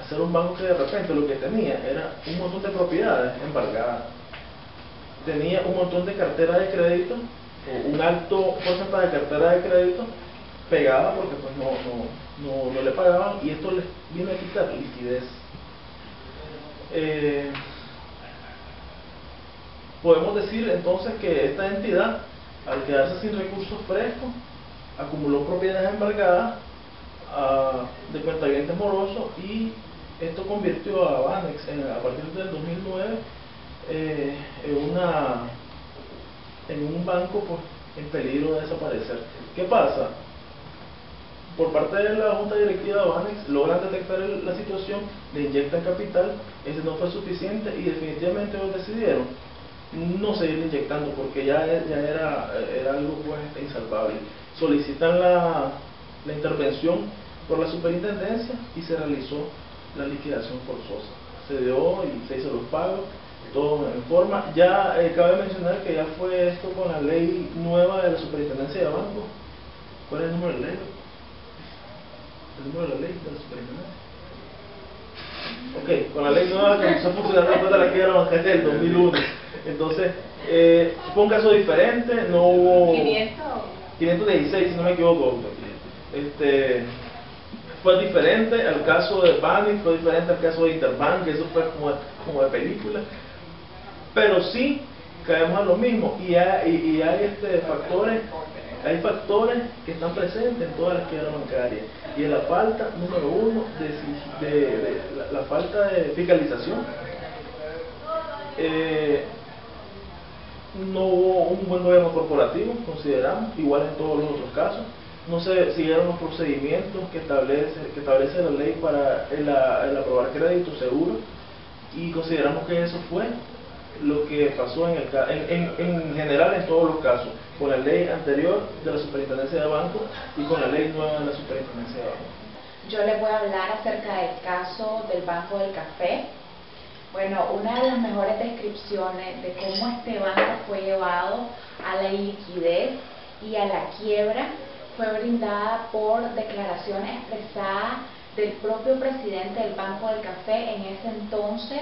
a ser un banco que de repente lo que tenía era un montón de propiedades embargadas, tenía un montón de cartera de crédito, o un alto porcentaje de cartera de crédito pegada porque pues no le pagaban, y esto les viene a quitar liquidez. Podemos decir entonces que esta entidad, al quedarse sin recursos frescos, acumuló propiedades embargadas de cuentavientes morosos, y esto convirtió a Banex a partir del 2009 en un banco, pues, en peligro de desaparecer. ¿Qué pasa? Por parte de la Junta Directiva de Banex logran detectar la situación, le inyectan capital, ese no fue suficiente, y definitivamente ellos decidieron no seguir inyectando porque ya era algo, pues, insalvable. Solicitan la intervención por la superintendencia y se realizó la liquidación forzosa. Se dio y se hizo los pagos, todo en forma. Ya cabe mencionar que ya fue esto con la ley nueva de la superintendencia de bancos. ¿Cuál es el número de la ley? El número de la ley de la superintendencia. Ok, con la ley nueva que empezó a funcionar después de la quiebra bancaria del 2001. Entonces, fue un caso diferente, no hubo... 516, si no me equivoco. Fue diferente al caso de Banex, fue diferente al caso de Interbank, que eso fue como de película. Pero sí caemos a lo mismo, y hay factores hay factores que están presentes en todas las quiebras bancarias, y es la falta, número uno, la falta de fiscalización. No hubo un buen gobierno corporativo, consideramos, igual en todos los otros casos. No se siguieron los procedimientos que establece la ley para el aprobar créditos seguros, y consideramos que eso fue lo que pasó en general en todos los casos, con la ley anterior de la Superintendencia de Bancos y con la ley nueva de la Superintendencia de Bancos. Yo les voy a hablar acerca del caso del Banco del Café. Bueno, una de las mejores descripciones de cómo este banco fue llevado a la iliquidez y a la quiebra fue brindada por declaraciones expresadas del propio presidente del Banco del Café en ese entonces,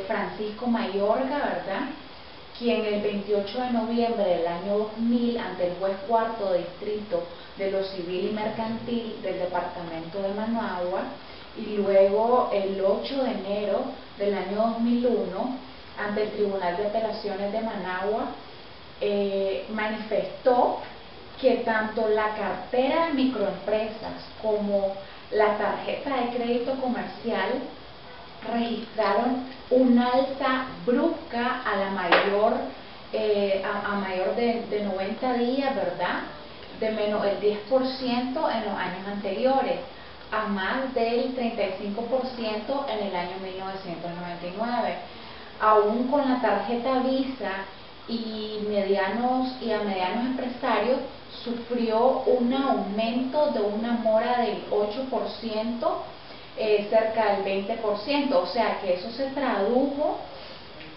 Francisco Mayorga, ¿verdad?, quien el 28 de noviembre del año 2000 ante el juez cuarto de distrito de lo civil y mercantil del departamento de Managua, y luego el 8 de enero del año 2001 ante el Tribunal de Apelaciones de Managua, manifestó que tanto la cartera de microempresas como la tarjeta de crédito comercial registraron un alza brusca a la mayor de 90 días, ¿verdad?, de menos el 10% en los años anteriores, a más del 35% en el año 1999. Aún con la tarjeta Visa y a medianos empresarios sufrió un aumento de una mora del 8%, cerca del 20%, o sea que eso se tradujo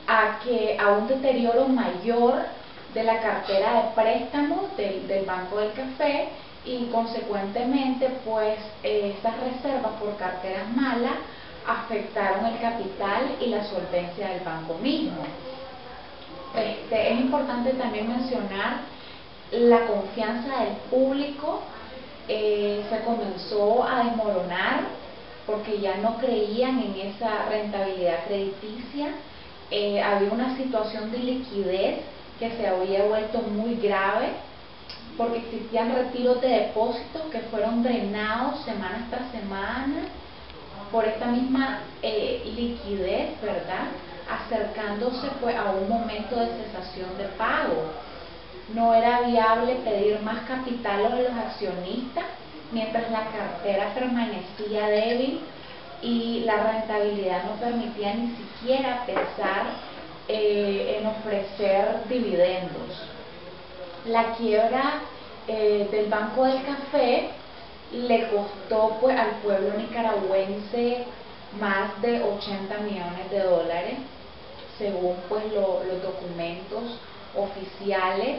a un deterioro mayor de la cartera de préstamos del Banco del Café, y consecuentemente pues estas reservas por carteras malas afectaron el capital y la solvencia del banco mismo. Es importante también mencionar la confianza del público. Se comenzó a desmoronar porque ya no creían en esa rentabilidad crediticia. Había una situación de liquidez que se había vuelto muy grave, porque existían retiros de depósitos que fueron drenados semana tras semana por esta misma liquidez, ¿verdad?, acercándose pues a un momento de cesación de pago. No era viable pedir más capital a los accionistas mientras la cartera permanecía débil y la rentabilidad no permitía ni siquiera pensar en ofrecer dividendos. La quiebra del Banco del Café le costó pues al pueblo nicaragüense más de 80 millones de dólares, según pues los documentos oficiales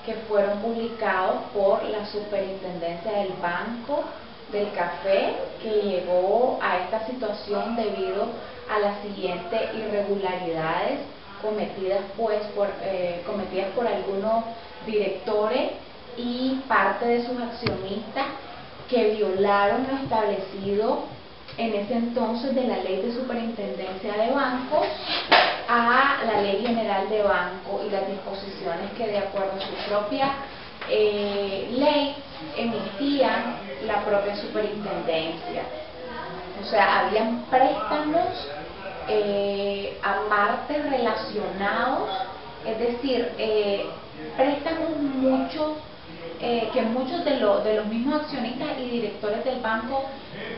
que fueron publicados por la Superintendencia del Banco del Café, que llegó a esta situación debido a las siguientes irregularidades cometidas por algunos directores y parte de sus accionistas, que violaron lo establecido en ese entonces de la Ley de Superintendencia de Bancos a la Ley General de Banco y las disposiciones que, de acuerdo a su propia ley, emitían la propia superintendencia. O sea, habían préstamos aparte relacionados, es decir, préstamos que muchos de los mismos accionistas y directores del banco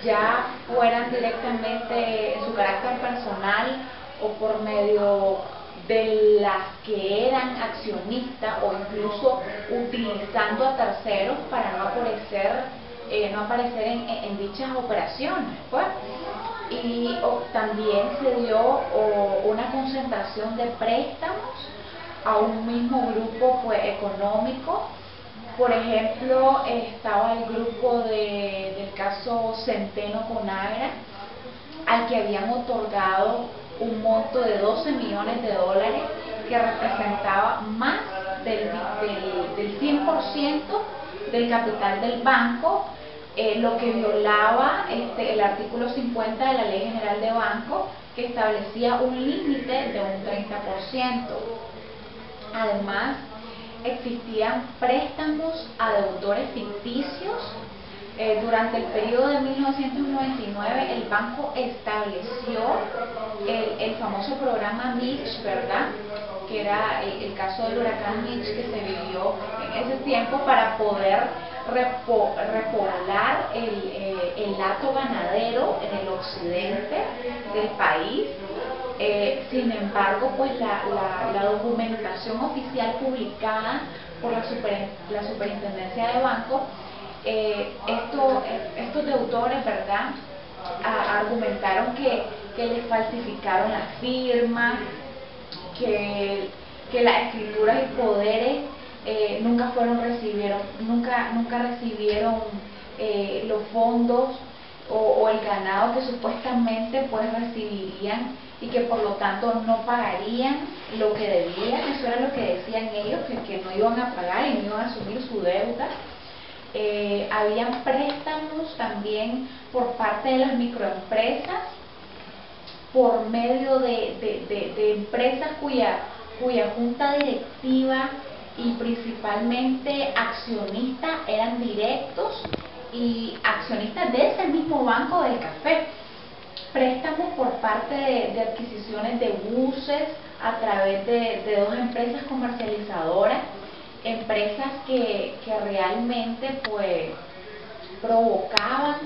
ya fueran directamente en su carácter personal o por medio de las que eran accionistas, o incluso utilizando a terceros para no aparecer en dichas operaciones, pues. Y también se dio una concentración de préstamos a un mismo grupo pues económico. Por ejemplo, estaba el grupo del caso Centeno Conagra, al que habían otorgado un monto de 12 millones de dólares, que representaba más del 100% del capital del banco, lo que violaba el artículo 50 de la Ley General de Banco, que establecía un límite de un 30%. Además, existían préstamos a deudores ficticios. Durante el periodo de 1999 el banco estableció el famoso programa Mitch, ¿verdad?, que era el caso del huracán Mitch que se vivió en ese tiempo para poder repoblar el hato ganadero en el occidente del país. Sin embargo, pues la documentación oficial publicada por la Superintendencia de Bancos, estos deudores, ¿verdad?, argumentaron que les falsificaron las firmas, que las escrituras y poderes nunca recibieron los fondos o el ganado que supuestamente pues recibirían, y que por lo tanto no pagarían lo que debían. Eso era lo que decían ellos, que no iban a pagar y no iban a asumir su deuda. Habían préstamos también por parte de las microempresas, por medio de empresas cuya junta directiva y principalmente accionistas eran directos y accionistas de ese mismo Banco del Café. Préstamos por parte de adquisiciones de buses a través de dos empresas comercializadoras, empresas que realmente pues provocaban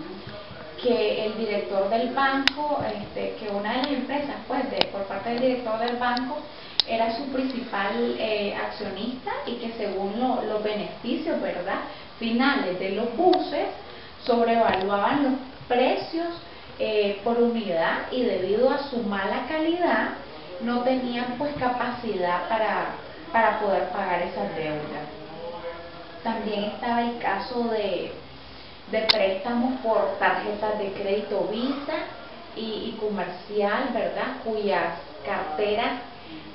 que el director del banco, que una de las empresas pues por parte del director del banco era su principal accionista, y que según los beneficios, ¿verdad?, finales de los buses sobrevaluaban los precios por unidad, y debido a su mala calidad no tenían pues capacidad para poder pagar esas deudas. También estaba el caso de préstamos por tarjetas de crédito Visa y comercial, ¿verdad?, cuyas carteras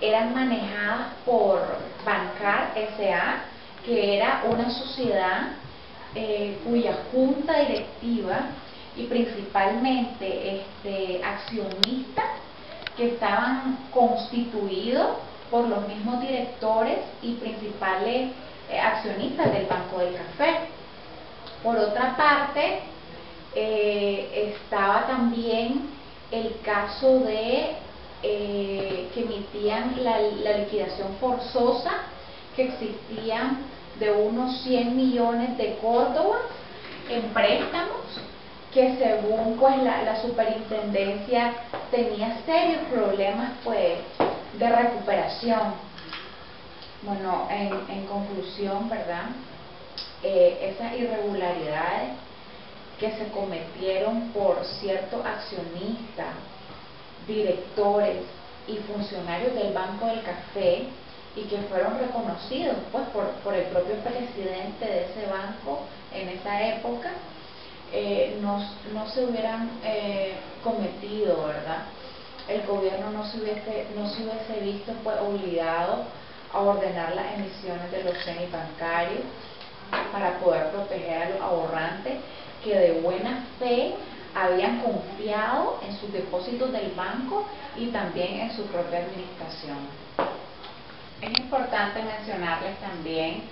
eran manejadas por Bancar S.A., que era una sociedad cuya junta directiva y principalmente accionistas que estaban constituidos por los mismos directores y principales accionistas del Banco del Café. Por otra parte, estaba también el caso de que emitían la liquidación forzosa, que existían de unos 100 millones de córdobas en préstamos, que según pues la superintendencia tenía serios problemas pues de recuperación. Bueno, en conclusión, ¿verdad?, esas irregularidades que se cometieron por ciertos accionistas, directores y funcionarios del Banco del Café, y que fueron reconocidos pues por el propio presidente de ese banco en esa época, no se hubieran cometido, ¿verdad? El gobierno no se hubiese visto pues obligado a ordenar las emisiones de los CENI bancarios para poder proteger a los ahorrantes que de buena fe habían confiado en sus depósitos del banco y también en su propia administración. Es importante mencionarles también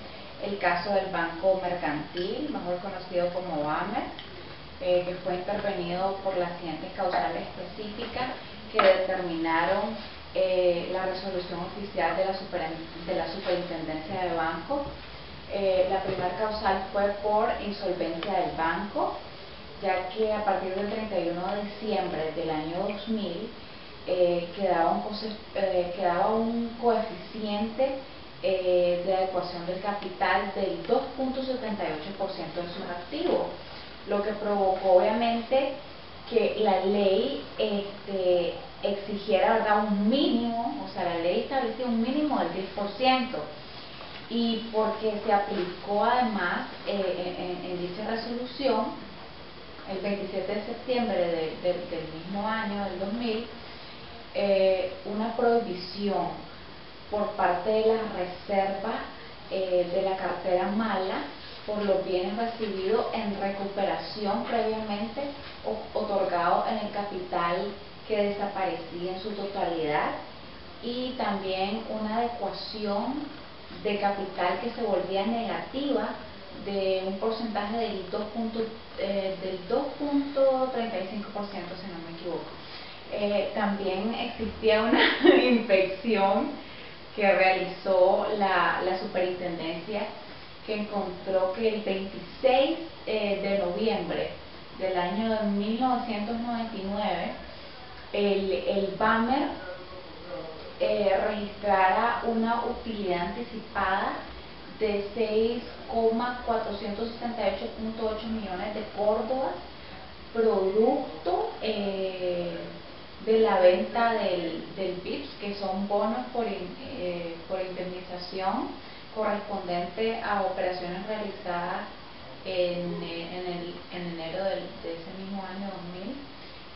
el caso del Banco Mercantil, mejor conocido como BAMER, que fue intervenido por las siguientes causales específicas que determinaron la resolución oficial de la Superintendencia de Bancos. La primera causal fue por insolvencia del banco, ya que a partir del 31 de diciembre del año 2000 quedaba un coeficiente de adecuación del capital del 2.78% de sus activos, lo que provocó obviamente que la ley exigiera, ¿verdad?, un mínimo, o sea, la ley establecía un mínimo del 10%, y porque se aplicó además en dicha resolución el 27 de septiembre del mismo año, del 2000, una prohibición por parte de la reserva de la cartera mala por los bienes recibidos en recuperación previamente otorgados en el capital que desaparecía en su totalidad, y también una adecuación de capital que se volvía negativa de un porcentaje del 2.35%, si no me equivoco. También existía una inspección que realizó la superintendencia, que encontró que el 26 de noviembre del año 1999 el BAMER registrara una utilidad anticipada de 6,478.8 millones de córdobas, producto de la venta del BIPS, que son bonos por indemnización correspondiente a operaciones realizadas en enero de ese mismo año 2000,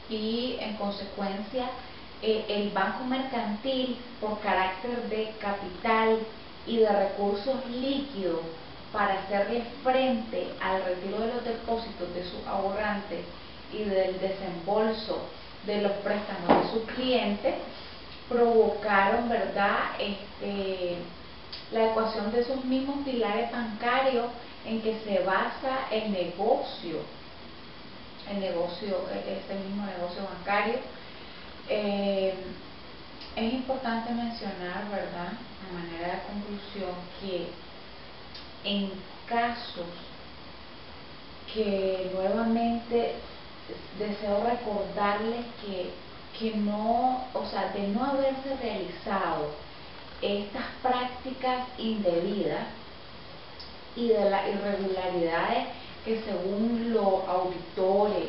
y en consecuencia el Banco Mercantil, por carácter de capital y de recursos líquidos para hacerle frente al retiro de los depósitos de sus ahorrantes y del desembolso de los préstamos de sus clientes, provocaron, ¿verdad?, la ecuación de esos mismos pilares bancarios en que se basa el negocio, este mismo negocio bancario. Es importante mencionar, ¿verdad?, a manera de conclusión, que en casos que nuevamente deseo recordarles que no, o sea, de no haberse realizado estas prácticas indebidas y de las irregularidades que, según los auditores,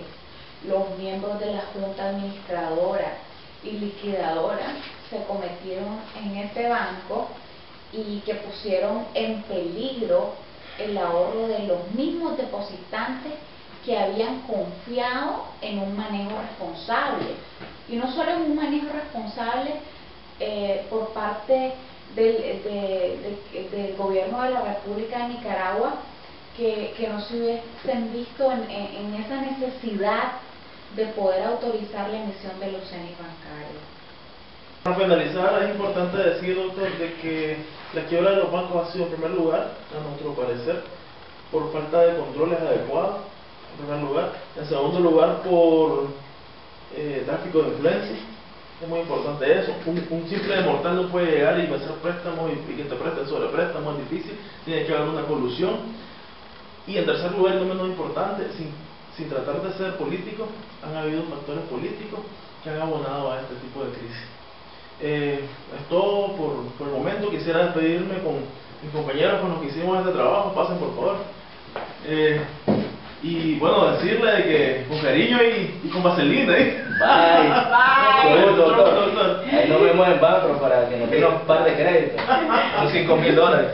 los miembros de la Junta Administradora y Liquidadora, se cometieron en este banco y que pusieron en peligro el ahorro de los mismos depositantes que habían confiado en un manejo responsable, y no solo en un manejo responsable por parte del gobierno de la República de Nicaragua, que no se hubiesen visto en esa necesidad de poder autorizar la emisión de los CENIS bancarios. Para finalizar, es importante decir, doctor, de que la quiebra de los bancos ha sido, en primer lugar, a nuestro parecer, por falta de controles adecuados, en primer lugar. En segundo lugar, por tráfico de influencia. Es muy importante eso. Un simple mortal no puede llegar y hacer préstamos y que te presten sobre préstamos, es difícil. Tiene que haber una colusión. Y en tercer lugar, no menos importante, sin tratar de ser políticos, han habido factores políticos que han abonado a este tipo de crisis. Es todo por el momento. Quisiera despedirme con mis compañeros con los que hicimos este trabajo. Pasen, por favor. Y bueno, decirle de que con cariño y con vaselina. Bye. Bye. Ahí nos vemos en Banpro para que nos den un par de créditos. Con $5,000.